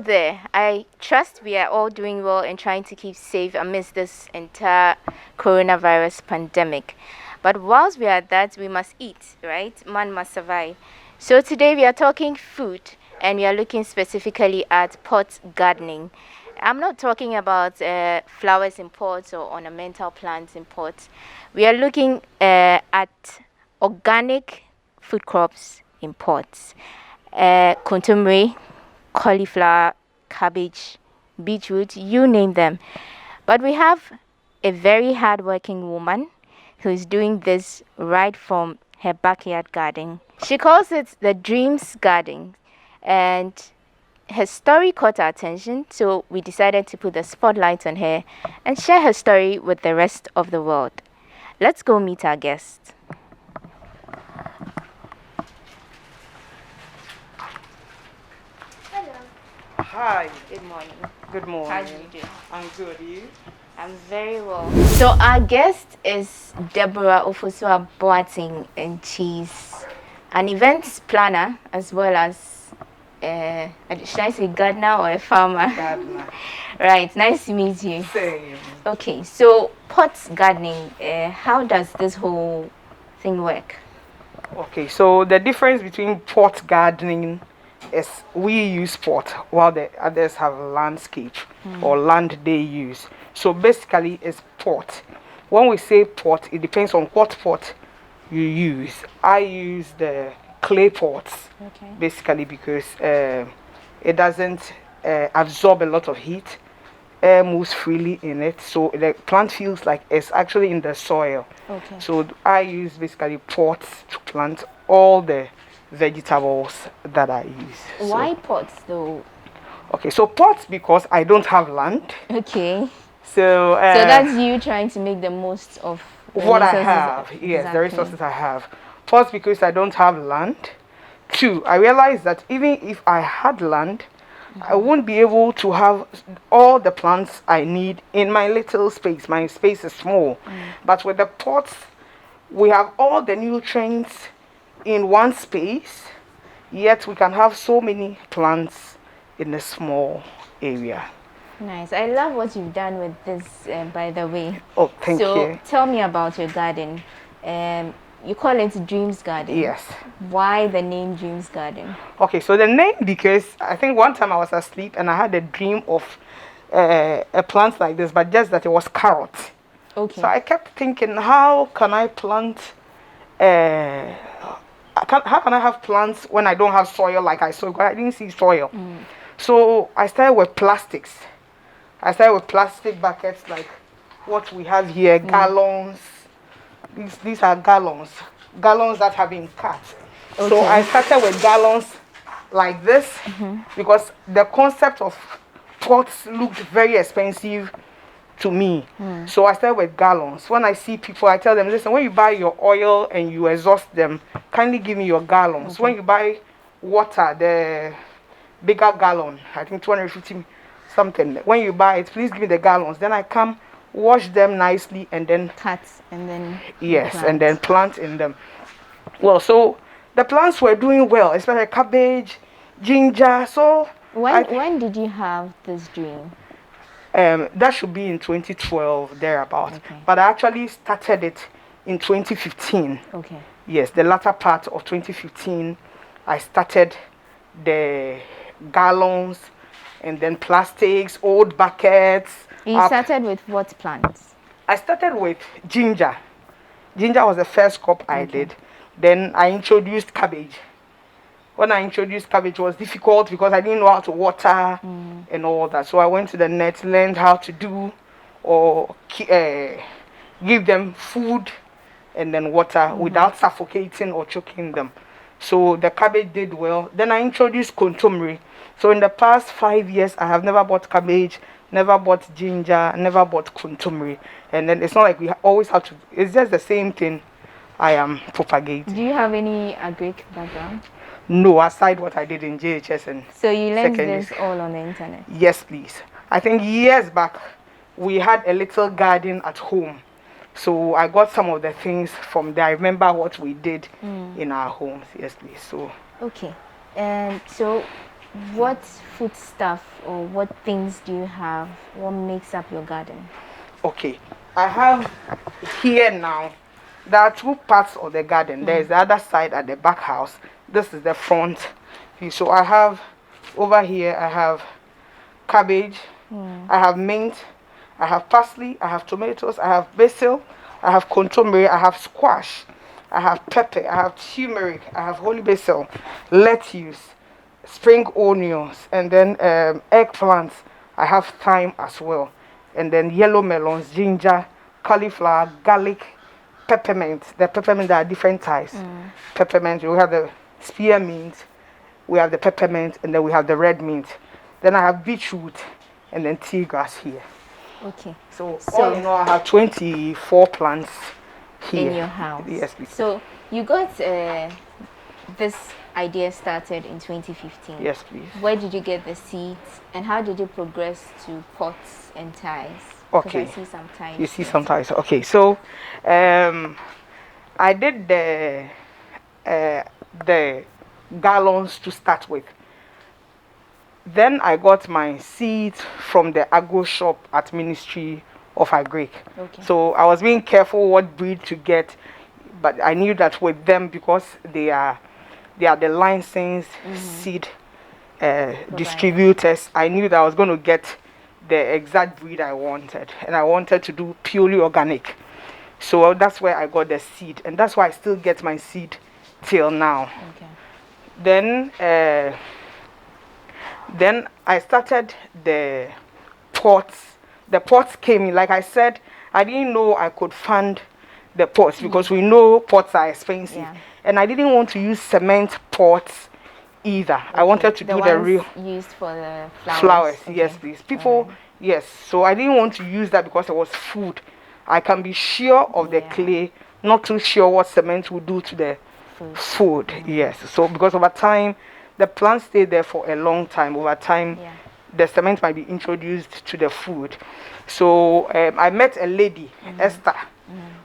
there. I trust we are all doing well and trying to keep safe amidst this entire coronavirus pandemic. But whilst we are at that, we must eat, right? Man must survive. So today we are talking food and we are looking specifically at pot gardening. I'm not talking about flowers in pots or ornamental plants in pots. We are looking at organic food crops in pots. Contemporary, cauliflower, cabbage, beetroot, you name them. But we have a very hardworking woman who is doing this right from her backyard garden. She calls it the Dreams Garden, and her story caught our attention, so we decided to put the spotlight on her and share her story with the rest of the world. Let's go meet our guest. Hello. Hi. Good morning. Good morning. How do you do? I'm good. You? I'm very well. So our guest is Deborah Ofosua Boating, and she's an events planner as well as should I say gardener or a farmer? Gardener. Right. Nice to meet you. Same. Okay. So pot gardening. How does this whole thing work? Okay, so the difference between pot gardening is we use pot while the others have landscape or land they use. So basically it's pot. When we say pot, it depends on what pot you use. I use the clay pots basically because it doesn't absorb a lot of heat. Air moves freely in it, so the plant feels like it's actually in the soil. Okay. So I use basically pots to plant all the vegetables that I use. Why pots though? Okay, so pots because I don't have land. Okay. So So that's you trying to make the most of the what I resources. have. Yes, the Exactly. resources I have. Pots because I don't have land. Two, I realized that even if I had land, I won't be able to have all the plants I need in my little space. My space is small. But with the pots, we have all the nutrients in one space, yet we can have so many plants in a small area. Nice. I love what you've done with this, by the way. Oh, thank you. So tell me about your garden. You call it Dreams Garden. Yes. Why the name Dreams Garden? Okay, so the name because I think one time I was asleep and I had a dream of a plant like this, but just that it was carrot. Okay. So I kept thinking, how can I plant? How can I have plants when I don't have soil like I saw? Because I didn't see soil. So I started with plastics. I started with plastic buckets like what we have here, gallons. These are gallons that have been cut. Okay. So I started with gallons like this because the concept of pots looked very expensive to me. So I started with gallons. When I see people, I tell them, listen, when you buy your oil and you exhaust them, kindly give me your gallons. When you buy water, the bigger gallon, I think 250 something, when you buy it, please give me the gallons. Then I come wash them nicely and then Cut and then yes plant. and then plant in them. Well, so the plants were doing well, especially cabbage, ginger. So when did you have this dream? that should be in 2012 thereabout. Okay. But I actually started it in 2015. Okay. Yes, the latter part of 2015 I started the gallons and then plastics, old buckets. You started with what plants? I started with ginger. Ginger was the first crop I did. Then I introduced cabbage. When I introduced cabbage, it was difficult because I didn't know how to water and all that. So I went to the net, learned how to do or give them food and then water without suffocating or choking them. So the cabbage did well. Then I introduced contemporary. So in the past 5 years, I have never bought cabbage, never bought ginger, never bought contemporary. And then it's not like we always have to, it's just the same thing I am propagating. Do you have any agric background? No, aside what I did in JHS and So you learned secondary this all on the internet? Yes, please. I think years back, we had a little garden at home. So I got some of the things from there. I remember what we did in our homes. Yes, please. So okay. And so What food stuff or what things do you have? What makes up your garden? Okay, I have here now. There are two parts of the garden. There is the other side at the back house. This is the front view. So I have over here. I have cabbage. I have mint. I have parsley. I have tomatoes. I have basil. I have contomere. I have squash. I have pepper. I have turmeric. I have holy basil, lettuce, spring onions, and then eggplants. I have thyme as well, and then yellow melons, ginger, cauliflower, garlic, peppermint. The peppermint, there are different types. Peppermint, we have the spearmint, we have the peppermint, and then we have the red mint. Then I have beetroot and then tea grass here. Okay. So all in all, I have 24 plants here. In your house. Yes, please. So you got this idea started in 2015. Yes, please. Where did you get the seeds and how did you progress to pots and ties? Okay. I see some ties. You see some ties. Okay, so I did the gallons to start with. Then I got my seeds from the agro shop at Ministry of Agric. Okay. So I was being careful what breed to get, but I knew that with them, because they are the licensed seed distributors, I knew that I was going to get the exact breed I wanted, and I wanted to do purely organic. So that's where I got the seed, and that's why I still get my seed till now. Okay. Then I started the pots. The pots came in. Like I said, I didn't know I could fund the pots because we know pots are expensive. Yeah. And I didn't want to use cement pots either. Okay. I wanted to do the real used for the flowers. Flowers, okay. yes, please. People, yes. So I didn't want to use that because it was food. I can be sure of the clay, not too sure what cement will do to the food. Yes. So because over time, the plants stay there for a long time. Over time, the cement might be introduced to the food. So I met a lady, Esther,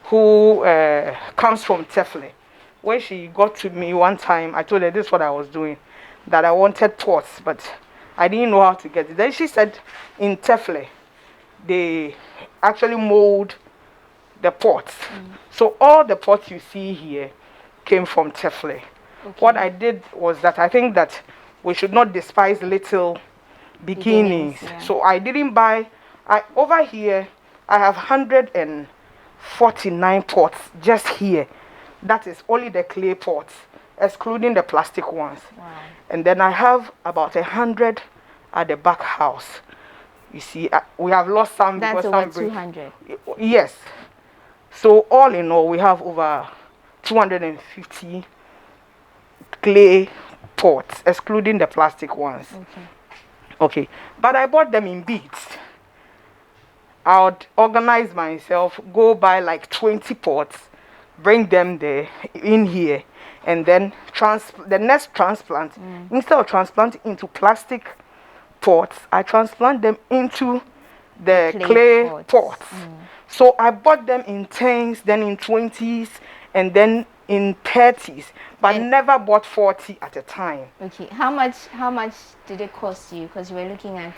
who comes from Tefle. When she got to me one time, I told her this is what I was doing, that I wanted pots, but I didn't know how to get it. Then she said in Tefle, they actually mold the pots. So all the pots you see here came from Tefle. Okay. What I did was that I think that we should not despise little beginnings. So I didn't buy. Over here, I have 149 pots just here. That is only the clay pots, excluding the plastic ones. Wow. And then I have about 100 at the back house. You see, we have lost some. That's over 200. Yes. So all in all, we have over 250 clay pots, excluding the plastic ones. Okay. But I bought them in beads. I would organize myself, go buy like 20 pots, bring them there in here, and then the next transplant, instead of transplanting into plastic pots, I transplant them into the clay pots. So I bought them in 10s, then in 20s, and then in 30s, but never bought 40 at a time. Okay. How much did it cost you? Because you were looking at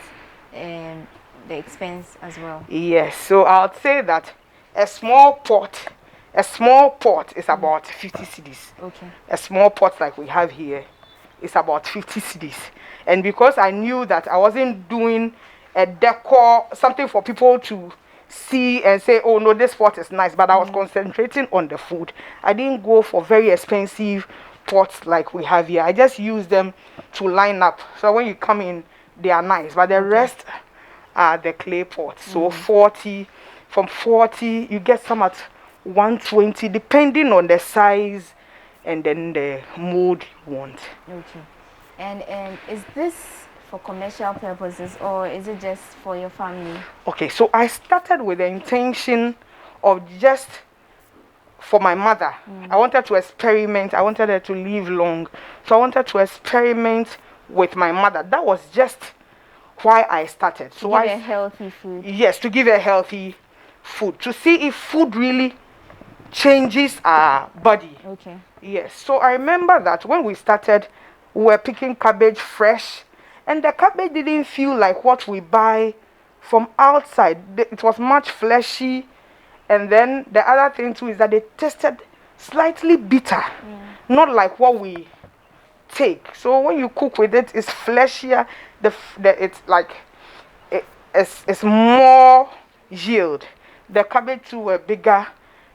the expense as well. Yes. So I'll say that a small pot is about 50 cedis. Okay. A small pot like we have here is about 50 cedis. And because I knew that I wasn't doing a decor, something for people to see and say, oh no, this pot is nice, but I was concentrating on the food. I didn't go for very expensive pots like we have here. I just use them to line up. So when you come in, they are nice, but the rest are the clay pots. So from 40, you get some at 120, depending on the size and then the mold you want. Okay. And is this for commercial purposes or is it just for your family? Okay, so I started with the intention of just for my mother. I wanted to experiment. I wanted her to live long. So I wanted to experiment with my mother. That was just why I started. So to give her healthy food. Yes, to give her healthy food. To see if food really changes our body. Okay. Yes. So I remember that when we started, we were picking cabbage fresh. And the cabbage didn't feel like what we buy from outside. It was much fleshy. And then the other thing too is that they tasted slightly bitter, not like what we take. So when you cook with it, it's fleshier. It's like it's more yield. The cabbage too were bigger,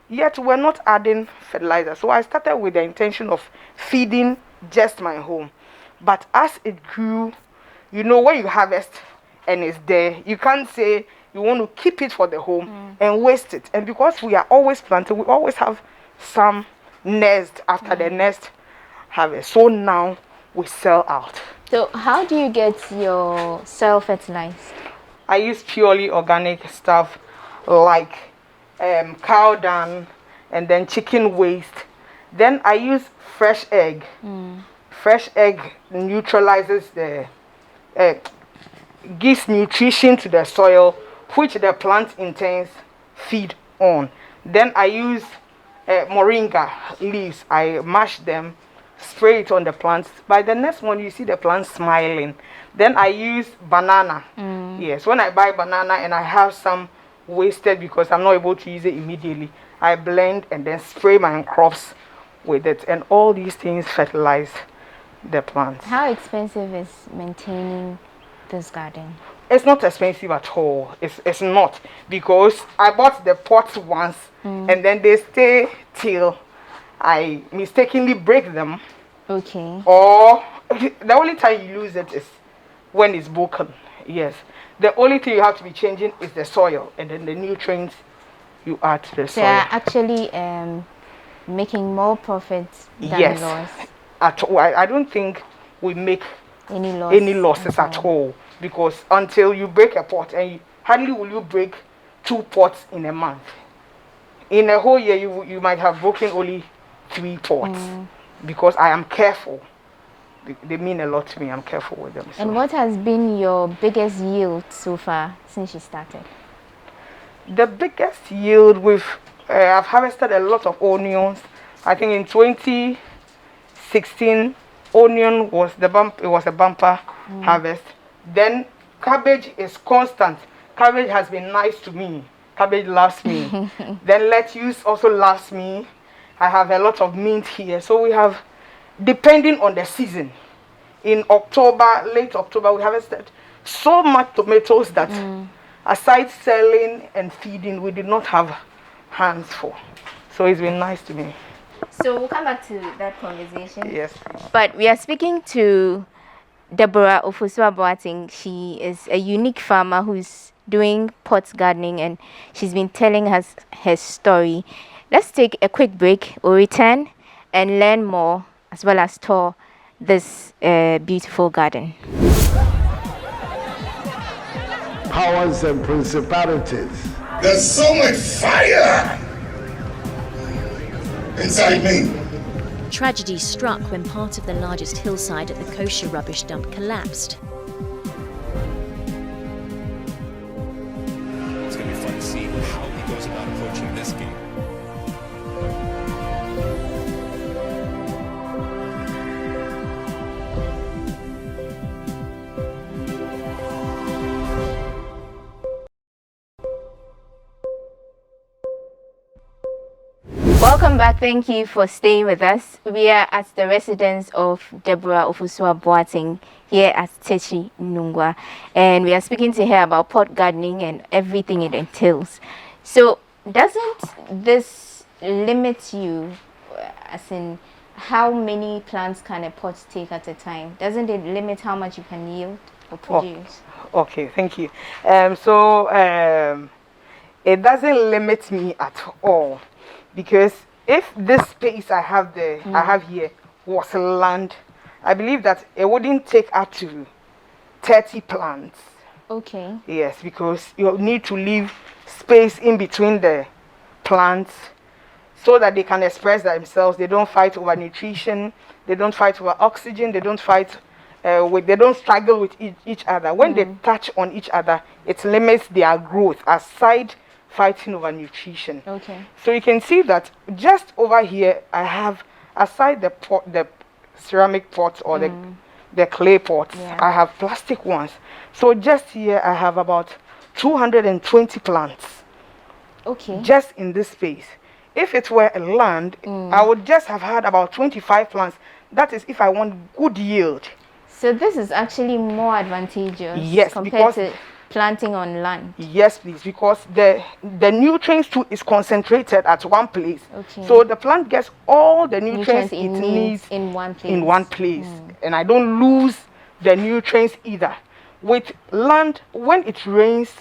yet we're not adding fertilizer. So I started with the intention of feeding just my home. But as it grew, you know, when you harvest and it's there, you can't say you want to keep it for the home and waste it. And because we are always planting, we always have some nest after the next harvest. So now we sell out. So how do you get your soil fertilized? I use purely organic stuff like cow dung and then chicken waste. Then I use fresh egg. Fresh egg neutralizes gives nutrition to the soil, which the plant intends feed on. Then I use moringa leaves. I mash them, spray it on the plants. By the next one, you see the plant smiling. Then I use banana. Yes, when I buy banana and I have some wasted because I'm not able to use it immediately, I blend and then spray my crops with it. And all these things fertilize the plants. How expensive is maintaining this garden? It's not expensive at all. It's not, because I bought the pots once and then they stay till I mistakenly break them. Okay. Or the only time you lose it is when it's broken. Yes. The only thing you have to be changing is the soil and then the nutrients you add to the soil. They are actually making more profits than loss. At all. I don't think we make any losses at all, because until you break a pot, and hardly will you break 2 pots in a month. In a whole year, you might have broken only 3 pots, because I am careful. They mean a lot to me. I'm careful with them. So. And what has been your biggest yield so far since you started? The biggest yield I've harvested a lot of onions. I think in 2016, onion was a bumper harvest. Then cabbage is constant. Cabbage has been nice to me. Cabbage loves me. Then lettuce also loves me. I have a lot of mint here. So we have, depending on the season, in October, late October, we harvested so much tomatoes that aside selling and feeding, we did not have hands for. So it's been nice to me. So we'll come back to that conversation. Yes. But we are speaking to Deborah Ofosu-Boateng. She is a unique farmer who's doing pot gardening, and she's been telling us her story. Let's take a quick break. We'll return and learn more, as well as tour this beautiful garden. Powers and principalities. There's so much fire inside me. Tragedy struck when part of the largest hillside at the kosher rubbish dump collapsed. It's going to be fun to see how he goes about approaching this game. Welcome back. Thank you for staying with us. We are at the residence of Deborah Ofosu-Boateng here at Techi Nungwa, and we are speaking to her about pot gardening and everything it entails. So, doesn't this limit you, as in how many plants can a pot take at a time? Doesn't it limit how much you can yield or produce? Okay, thank you. It doesn't limit me at all. Because if this space I have here was land, I believe that it wouldn't take up to 30 plants. Okay. Yes, because you need to leave space in between the plants so that they can express themselves. They don't fight over nutrition. They don't fight over oxygen. They don't fight they don't struggle with each other. When they touch on each other, it limits their growth aside fighting over nutrition. Okay. So you can see that just over here I have, aside the pot, the ceramic pot or the clay pots. Yeah. I have plastic ones. So just here I have about 220 plants Okay. just in this space. If it were a land, I would just have had about 25 plants. That is if I want good yield. So this is actually more advantageous Yes, compared because- to planting on land. Yes, please, because the nutrients too is concentrated at one place. Okay. So the plant gets all the nutrients it it needs in one place. in one place, and I don't lose the nutrients either. With land, when it rains,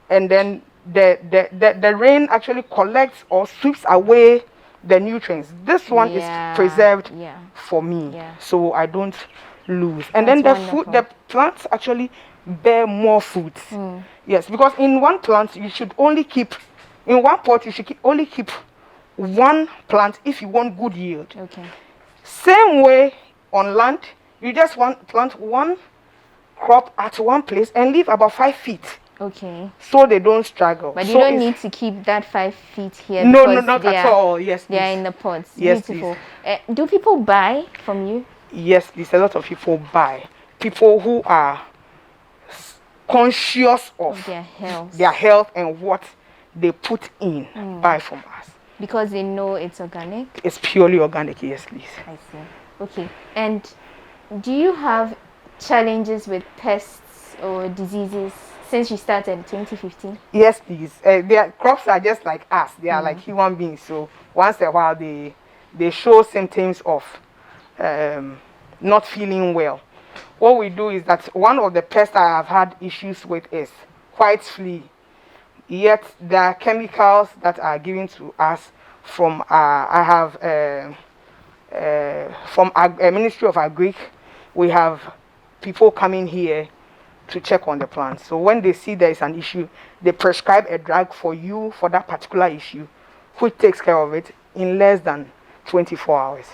and then the rain actually collects or sweeps away the nutrients. This one Yeah, is preserved yeah. for me, Yeah. so I don't lose. And That's then the wonderful. the plants actually bear more fruits. Yes, because in one plant you should only keep, in one pot you should only keep one plant if you want good yield. Okay. Same way on land, you just want plant one crop at one place and leave about 5 feet Okay. so they don't struggle. But you So don't it's- need to keep that 5 feet here. No, because not they at are- all. Yes, They are please. in the pots. Yes, Beautiful. Do people buy from you? Yes, please. A lot of people buy. People who are conscious of Their health. and what they put in buy from us. Because they know it's organic. It's purely organic. Yes, please. I see. Okay. And do you have challenges with pests or diseases since you started in 2015? Yes, please. Their crops are just like us. They are like human beings. So once in a while, they show symptoms of not feeling well. What we do is that one of the pests I have had issues with is white flea. Yet there are chemicals that are given to us from I have from Ministry of Agric. We have people coming here to check on the plants. So when they see there is an issue, they prescribe a drug for you for that particular issue, which takes care of it in less than 24 hours.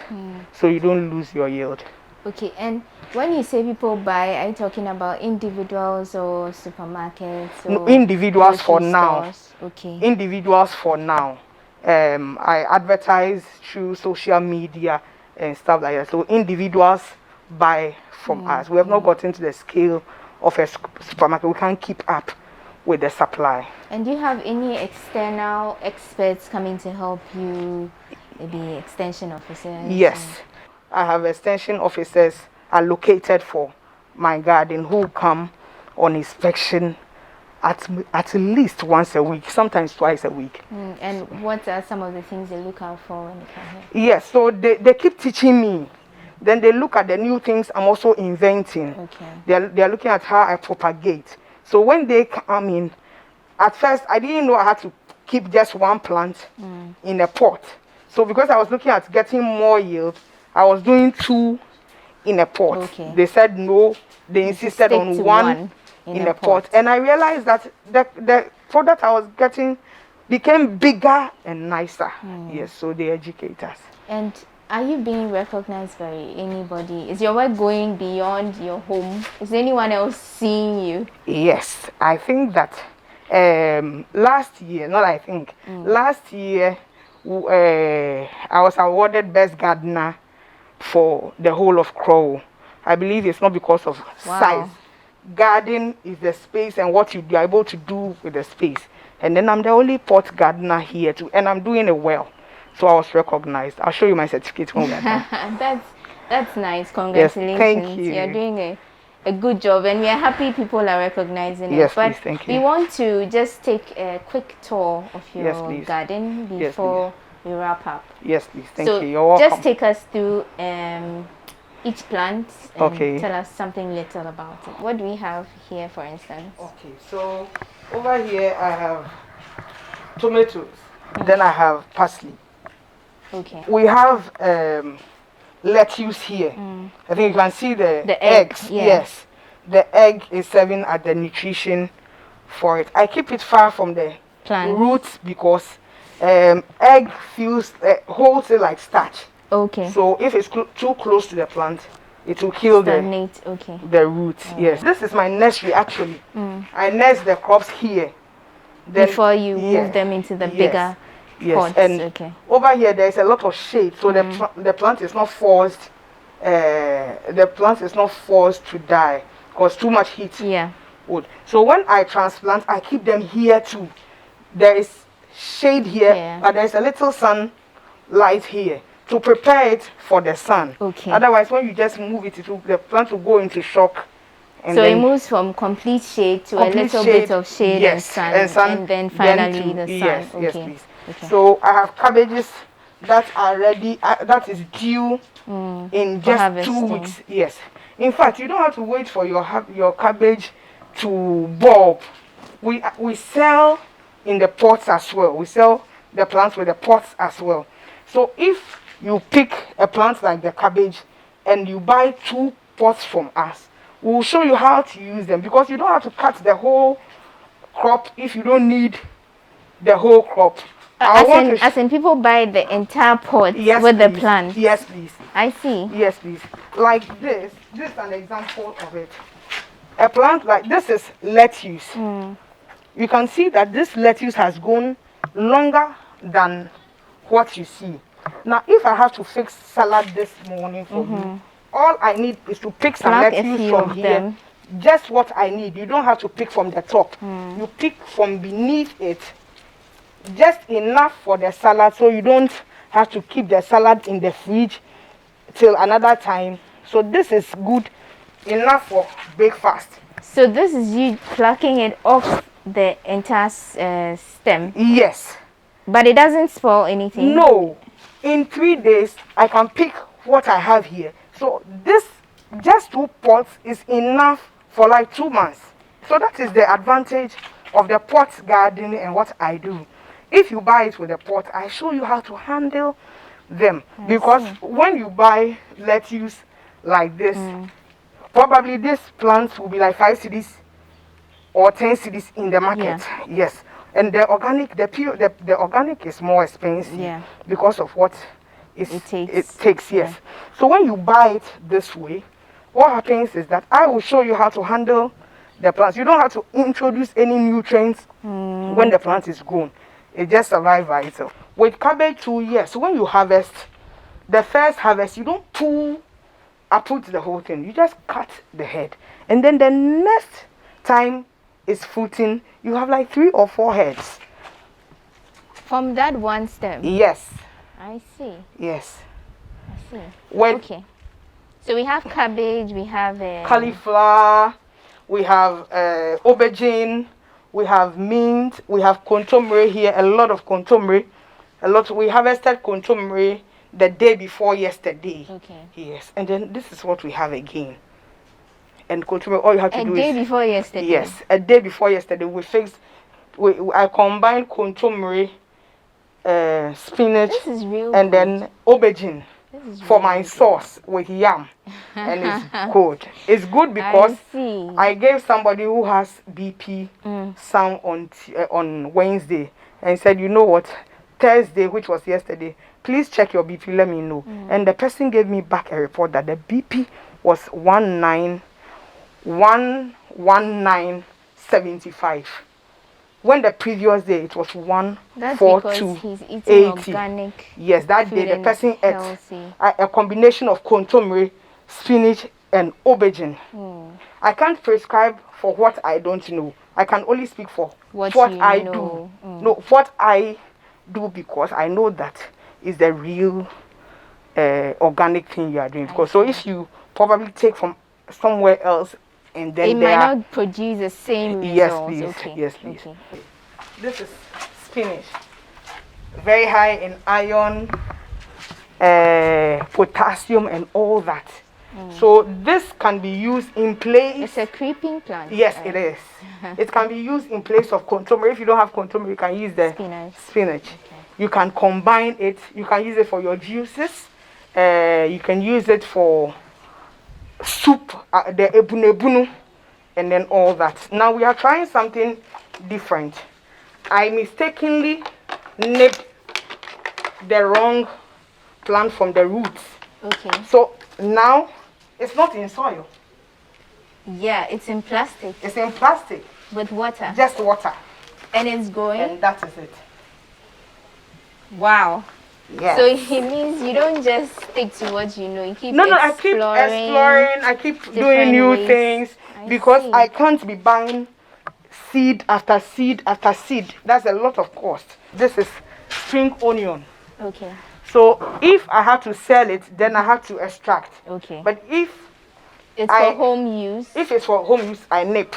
So you don't lose your yield. Okay. And when you say people buy, are you talking about individuals or supermarkets? Or No, individuals for grocery now. stores? Okay. Individuals for now. I advertise through social media and stuff like that. So individuals buy from us. We have not gotten to the scale of a supermarket. We can't keep up with the supply. And do you have any external experts coming to help you? Maybe extension officers? Yes, I have extension officers allocated for my garden who come on inspection at least once a week, sometimes twice a week. And what are some of the things they look out for when they come here? Yes, so they keep teaching me. Then they look at the new things I'm also inventing. Okay. They are looking at how I propagate. So when they come in, at first I didn't know I had to keep just one plant in a pot. So because I was looking at getting more yield, I was doing 2 in a pot. Okay. They said no. They insisted stick on to one one in a pot. And I realized that the product I was getting became bigger and nicer. Yes, so they educate us. And are you being recognized by anybody? Is your work going beyond your home? Is anyone else seeing you? Yes, I think that last year, last year I was awarded Best Gardener for the whole of Crow. I believe it's not because of size. Garden is the space and what you are able to do with the space. And then I'm the only pot gardener here too, and I'm doing it well. So I was recognized. I'll show you my certificate when we're done. That's nice. Congratulations. thank you. You're doing a good job, and we are happy people are recognizing it. Yes, But please, thank we you. want to just take a quick tour of your Yes, please. garden Yes, before we wrap up. Yes, please. Thank So you. You're welcome. just take us through each plant and Okay. tell us something little about it. What do we have here, for instance? Okay, so over here I have tomatoes. Then I have parsley. Okay. We have lettuce here. I think you can see the eggs. yeah. Yes, the egg is serving as the nutrition for it. I keep it far from the Plant. roots because egg holds it like starch. Okay. So if it's too close to the plant, it will kill Stagnate. Okay. the roots. Yes, this is my nursery actually. I nurse the crops here. Then- Before you yes, move them into the yes, bigger yes. pots. And Okay. over here there is a lot of shade, so the plant is not forced the plant is not forced to die because too much heat Yeah. would. So when I transplant, I keep them here too. There is shade here, Yeah. but there's a little sunlight here to prepare it for the sun. Okay. Otherwise, when you just move it, the plant will go into shock. And So it then moves from complete shade to a complete little shade, bit of shade yes, and sun, and then finally to- the sun. yes, Okay. yes, please. Okay. So I have cabbages that are ready. That is due in for just 2 harvesting. weeks. Yes. In fact, you don't have to wait for your cabbage to bulb. We sell in the pots as well. We sell the plants with the pots as well. So if you pick a plant like the cabbage and you buy 2 pots from us, we'll show you how to use them, because you don't have to cut the whole crop if you don't need the whole crop. As in people buy the entire pot Yes, with the please. plant. Yes, please. I see. Yes, please. Like this is an example of it. A plant like this is lettuce. You can see that this lettuce has grown longer than what you see. Now, if I have to fix salad this morning for you, all I need is to pick some Pluck a lettuce few from of here. them. Just what I need. You don't have to pick from the top. You pick from beneath it. Just enough for the salad, so you don't have to keep the salad in the fridge till another time. So this is good enough for breakfast. So this is you plucking it off the entire stem, Yes. but it doesn't spoil anything. No. In 3 days, I can pick what I have here. So this, just 2 pots is enough for like 2 months. So that is the advantage of the pot gardening and what I do. If you buy it with a pot, I show you how to handle them. Because when you buy lettuce like this, probably this plant will be like 5 cedis or 10 cedis in the market. Yes. And the organic, the organic is more expensive because of what it takes. Yes. So when you buy it this way, what happens is that I will show you how to handle the plants. You don't have to introduce any nutrients when the plant is grown. It just survives by itself. With cabbage too, yes. When you harvest, the first harvest, you don't uproot the whole thing. You just cut the head, and then the next time it's fruiting, you have like 3 or 4 heads. From that one stem. Yes. I see. Yes. I see. When Okay. So we have cabbage, we have cauliflower, we have aubergine, we have mint, we have contomere here, a lot of contomere. We harvested contomere the day before yesterday. Okay. Yes. And then this is what we have again. And contomere, all you have to do a day is before yesterday. yes, a day before yesterday I combined contomere, spinach, This is real and good. then aubergine This is for really my good. sauce with yam. And it's good. It's good because see. I gave somebody who has BP some on Wednesday, and he said, you know what, Thursday, which was yesterday, please check your BP, let me know. And the person gave me back a report that the BP was 11975, when the previous day it was That's because 14280. he's eating organic. Yes, that food day the and person ate healthy. a combination of contomere, spinach, and aubergine. I can't prescribe for what I don't know. I can only speak for What what you I know. do. No, what I do, because I know that is the real organic thing you are doing. Because so if you probably take from somewhere else and then It might not produce the same results. yes, please. Okay. Yes, please. Okay. This is spinach, very high in iron, potassium, and all that. So this can be used in place. It's a creeping plant. Yes, right? it is. It can be used in place of contomere. If you don't have contomere, you can use the spinach. You can combine it. You can use it for your juices. You can use it for soup, the ebunu, and then all that. Now we are trying something different. I mistakenly nipped the wrong plant from the roots. Okay. So now it's not in soil. Yeah, it's in plastic It's in plastic. with water. Just water. And it's growing. And that is it. Wow. Yes. So it means you don't just stick to what you know. You keep No, I keep exploring. I keep doing different new ways. things I because see. I can't be buying seed after seed after seed. That's a lot of cost. This is spring onion. Okay. So if I have to sell it, then I have to extract. Okay. But if It's for home use. If it's for home use, I nip.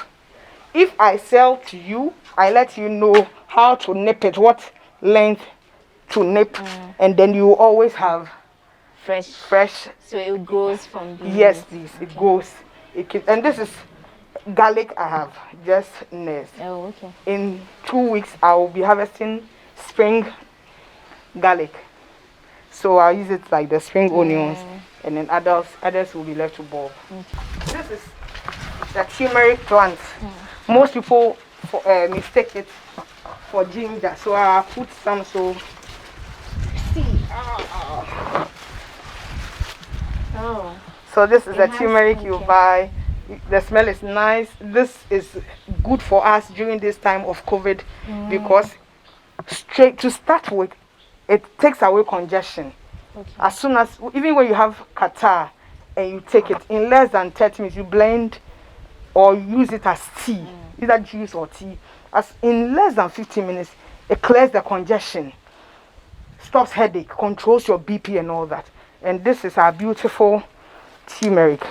If I sell to you, I let you know how to nip it, what length to nip, and then you always have fresh. So it grows from the Yes, please. It goes. It keeps, and this is garlic I have just next. Oh, okay. In 2 weeks, I will be harvesting spring garlic. So I'll use it like the spring onions, and then others will be left to bulb. This is the turmeric plant. Most people mistake it for ginger, so I'll put some. So see. Oh. So this is It the has turmeric you skincare. buy. The smell is nice. This is good for us during this time of COVID because straight to start with, it takes away congestion. Okay. As soon as, even when you have catarrh and you take it, in less than 30 minutes, you blend or use it as tea, either juice or tea. As in less than 15 minutes, it clears the congestion, stops headache, controls your BP and all that. And this is our beautiful turmeric.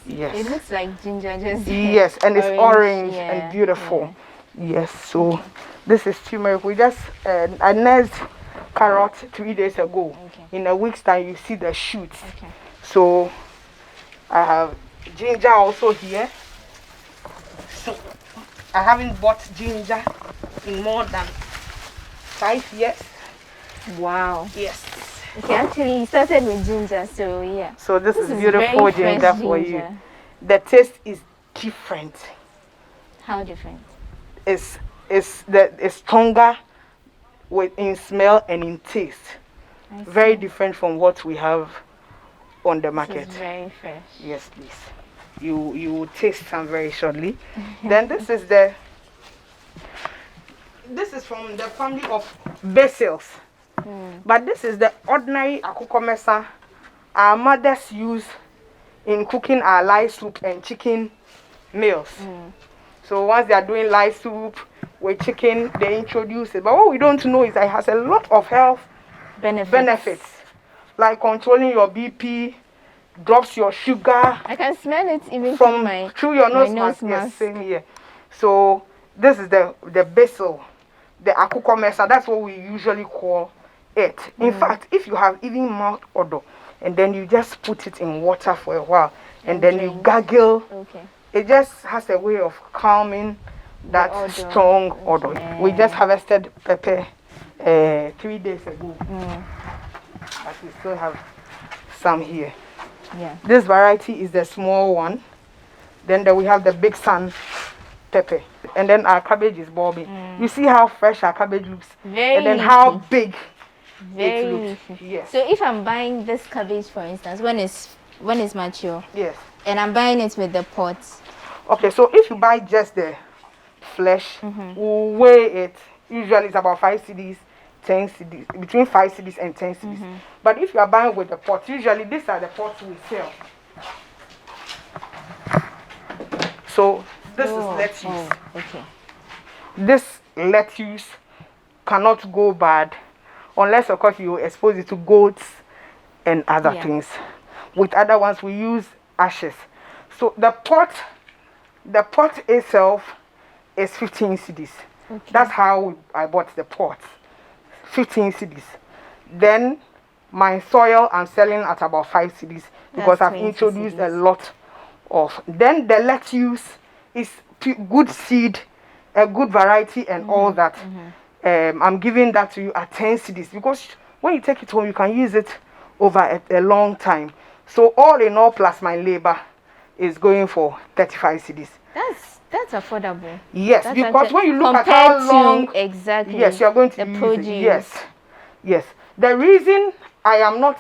Yes. It looks like ginger, just Yes, and it's orange yeah, and beautiful. Yes, so this is turmeric. We just I nursed carrot 3 days ago. Okay. In a week's time, you see the shoots. Okay. So I have ginger also here. So I haven't bought ginger in more than 5 years. Wow. Yes. Okay, actually, you started with ginger, so yeah. So this is is beautiful very fresh ginger for you. ginger. The taste is different. How different? It's stronger in smell and in taste. Very different from what we have on the market. It's very fresh. Yes, please. You will taste some very shortly. Then this is from the family of basils. But this is the ordinary akukomesa our mothers use in cooking our live soup and chicken meals. So once they are doing live soup with chicken, they introduce it. But what we don't know is that it has a lot of health benefits, like controlling your BP, drops your sugar. I can smell it even through your nose mask. Yes, same here. So this is the basil, the akukomesa. That's what we usually call it. In fact, if you have even mouth odor, and then you just put it in water for a while, and then you gargle. Okay. It just has a way of calming that strong odor. We just harvested pepper 3 days ago, but we still have some here. Yeah. This variety is the small one. Then we have the big sun pepper, and then our cabbage is bulbing. You see how fresh our cabbage looks, Very and then leafy. how big Very it looks. leafy. Yes. So if I'm buying this cabbage, for instance, when it's mature, Yes. and I'm buying it with the pots. Okay, so if you buy just the flesh, we'll weigh it. Usually it's about 5 cedis, 10 cedis, between 5 cedis and 10 cedis. But if you are buying with the pot, usually these are the pots we sell. So this is lettuce. Oh, okay. This lettuce cannot go bad unless, of course, you expose it to goats and other things. With other ones, we use ashes. So the pot itself is 15 cedis. Okay. That's how I bought the pot. 15 cedis. Then my soil I'm selling at about 5 cedis because I've 20 introduced a cedis. lot of. Then the lettuce is good seed, a good variety, and all that. I'm giving that to you at 10 cedis because when you take it home, you can use it over a long time. So all in all, plus my labor, is going for 35 cedis. That's affordable. Yes, That's because when you look at compared how long, to exactly, yes, you're going to the use produce. it. Yes, yes. The reason I am not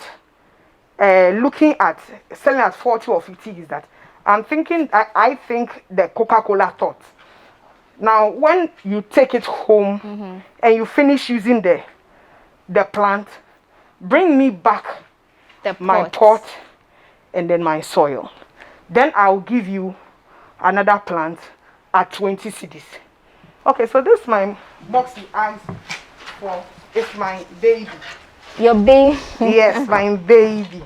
looking at selling at 40 or 50 is that I'm thinking. I think the Coca-Cola thought. Now, when you take it home and you finish using the the plant, bring me back The my pot. pot, and then my soil. Then I'll give you another plant at 20 cedis. Okay, so this is my box you asked for. It's my baby. Your baby Yes, my baby.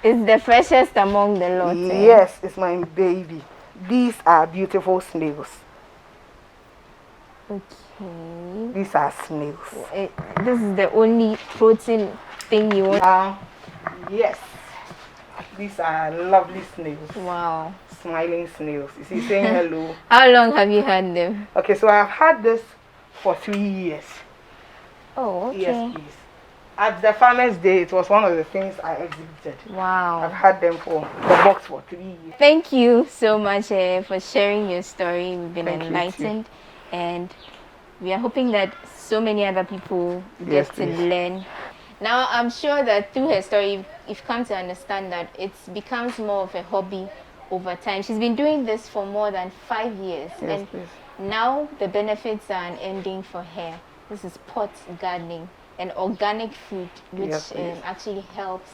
is the freshest among the lot. Yes, it's my baby. These are beautiful snails. Okay. These are snails. This is the only protein thing you want. Yes. These are lovely snails. Wow. Smiling snails. You see, saying hello. How long have you had them? Okay, so I've had this for 3 years. Oh, okay. Yes, please. At the Farmer's Day, it was one of the things I exhibited. I've Wow. had them for the box for 3 years. Thank you so much for sharing your story. We've been Thank you, enlightened, and we are hoping that so many other people Yes, get to please. learn. Now, I'm sure that through her story, you've come to understand that it becomes more of a hobby over time. She's been doing this for more than 5 years, Yes, and please. now the benefits are unending for her. This is pot gardening, an organic food which Yes, please. actually helps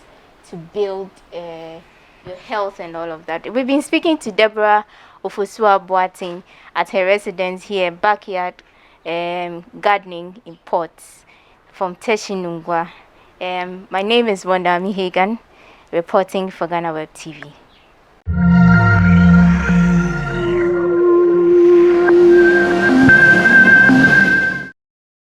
to build your health and all of that. We've been speaking to Deborah Ofosua Boating at her residence here, backyard gardening in pots from Teshinungwa. My name is Wanda Mihagan, reporting for GhanaWeb TV.